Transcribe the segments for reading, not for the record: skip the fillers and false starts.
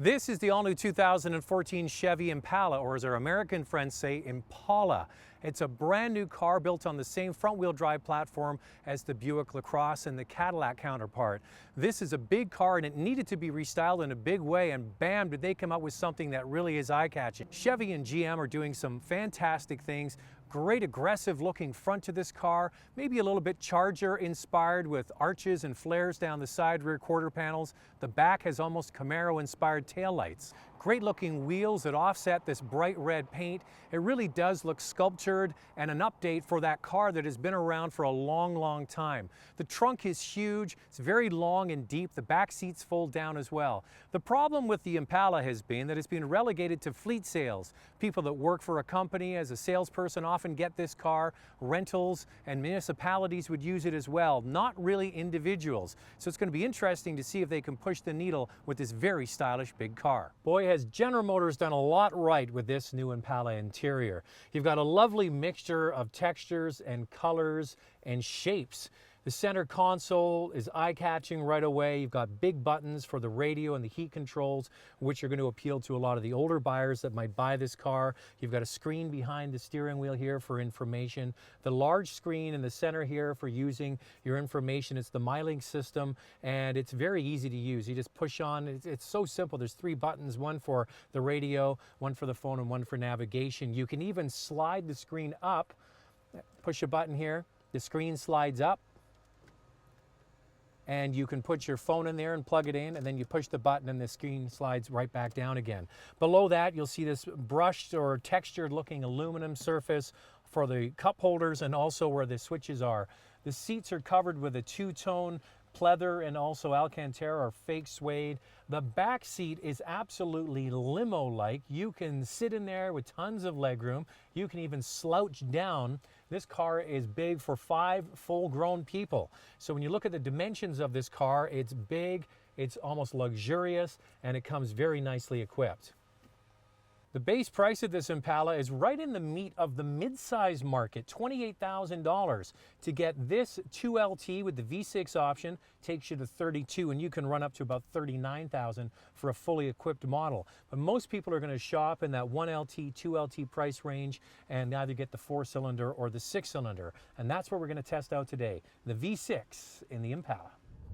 This is the all-new 2014 Chevy Impala, or as our American friends say, Impala. It's a brand new car built on the same front-wheel drive platform as the Buick LaCrosse and the Cadillac counterpart. This is a big car and it needed to be restyled in a big way, and bam, did they come up with something that really is eye-catching. Chevy and GM are doing some fantastic things. Great aggressive looking front to this car, maybe a little bit Charger inspired with arches and flares down the side rear quarter panels. The back has almost Camaro inspired taillights. Great looking wheels that offset this bright red paint. It really does look sculptured and an update for that car that has been around for a long time. The trunk is huge, it's very long and deep. The back seats fold down as well. The problem with the Impala has been that it's been relegated to fleet sales. People that work for a company as a salesperson often get this car. Rentals and municipalities would use it as well, not really individuals. So it's going to be interesting to see if they can push the needle with this very stylish big car. Boy, has General Motors done a lot right with this new Impala interior. You've got a lovely mixture of textures and colors and shapes. The center console is eye-catching right away. You've got big buttons for the radio and the heat controls, which are going to appeal to a lot of the older buyers that might buy this car. You've got a screen behind the steering wheel here for information. The large screen in the center here for using your information. It's the MyLink system, and it's very easy to use. You just push on. It's so simple. There's 3 buttons, one for the radio, one for the phone, and one for navigation. You can even slide the screen up. Push a button here. The screen slides up, and you can put your phone in there and plug it in, and then you push the button and the screen slides right back down again. Below that, you'll see this brushed or textured looking aluminum surface for the cup holders and also where the switches are. The seats are covered with a 2-tone pleather and also Alcantara or fake suede. The back seat is absolutely limo-like. You can sit in there with tons of legroom. You can even slouch down. This car is big for 5 full-grown people. So when you look at the dimensions of this car, it's big, it's almost luxurious, and it comes very nicely equipped. The base price of this Impala is right in the meat of the mid-size market, $28,000. To get this 2LT with the V6 option takes you to $32,000, and you can run up to about $39,000 for a fully equipped model. But most people are going to shop in that 1LT, 2LT price range and either get the 4-cylinder or the 6-cylinder. And that's what we're going to test out today, the V6 in the Impala.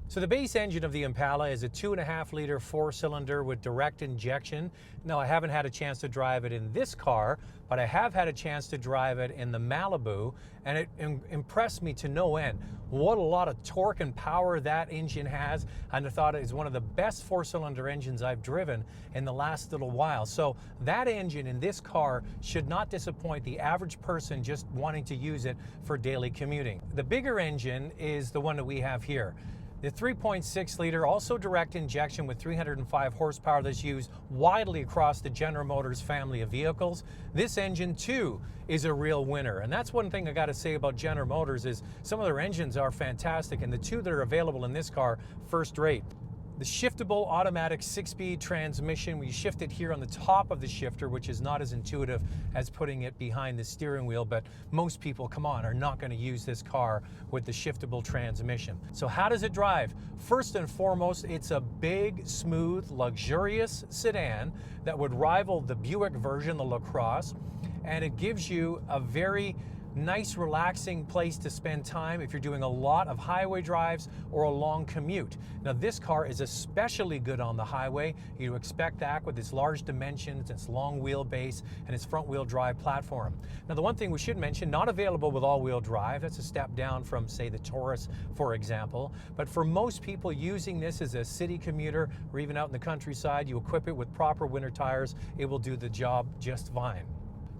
So the base engine of the Impala is a 2.5-liter 4-cylinder with direct injection. Now, I haven't had a chance to drive it in this car, but I have had a chance to drive it in the Malibu, and it impressed me to no end. What a lot of torque and power that engine has, and I thought it is one of the best 4-cylinder engines I've driven in the last little while. So that engine in this car should not disappoint the average person just wanting to use it for daily commuting. The bigger engine is the one that we have here. The 3.6-liter, also direct injection with 305 horsepower that's used widely across the General Motors family of vehicles. This engine, too, is a real winner. And that's one thing I got to say about General Motors is some of their engines are fantastic, and the 2 that are available in this car, first rate. The shiftable automatic 6-speed transmission, we shift it here on the top of the shifter, which is not as intuitive as putting it behind the steering wheel, but most people, come on, are not going to use this car with the shiftable transmission. So how does it drive? First and foremost, it's a big, smooth, luxurious sedan that would rival the Buick version, the LaCrosse, and it gives you a very nice, relaxing place to spend time if you're doing a lot of highway drives or a long commute. Now, this car is especially good on the highway. You expect that with its large dimensions, its long wheelbase, and its front-wheel drive platform. Now, the one thing we should mention, not available with all-wheel drive. That's a step down from, say, the Taurus, for example. But for most people using this as a city commuter or even out in the countryside, you equip it with proper winter tires, it will do the job just fine.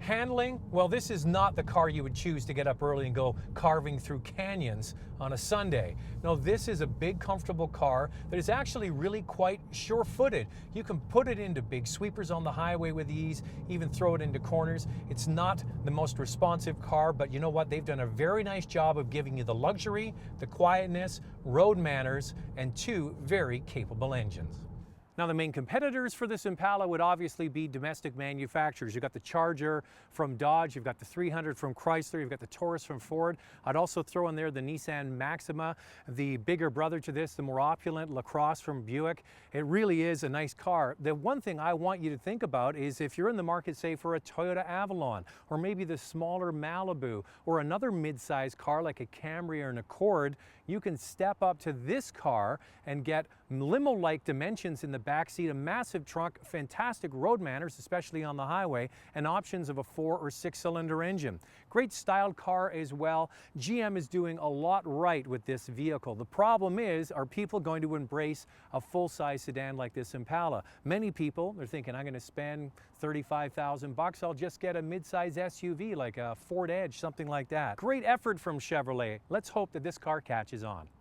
Handling, well, this is not the car you would choose to get up early and go carving through canyons on a Sunday. No, this is a big, comfortable car that is actually really quite sure-footed. You can put it into big sweepers on the highway with ease, even throw it into corners. It's not the most responsive car, but you know what? They've done a very nice job of giving you the luxury, the quietness, road manners, and 2 very capable engines. Now, the main competitors for this Impala would obviously be domestic manufacturers. You've got the Charger from Dodge, you've got the 300 from Chrysler, you've got the Taurus from Ford. I'd also throw in there the Nissan Maxima, the bigger brother to this, the more opulent LaCrosse from Buick. It really is a nice car. The one thing I want you to think about is if you're in the market, say, for a Toyota Avalon, or maybe the smaller Malibu, or another mid-size car like a Camry or an Accord, you can step up to this car and get limo-like dimensions in the backseat, a massive trunk, fantastic road manners, especially on the highway, and options of a 4 or 6 cylinder engine. Great styled car as well. GM is doing a lot right with this vehicle. The problem is, are people going to embrace a full-size sedan like this Impala? Many people, they're thinking, I'm going to spend $35,000, I'll just get a mid-size SUV like a Ford Edge, something like that. Great effort from Chevrolet. Let's hope that this car catches on.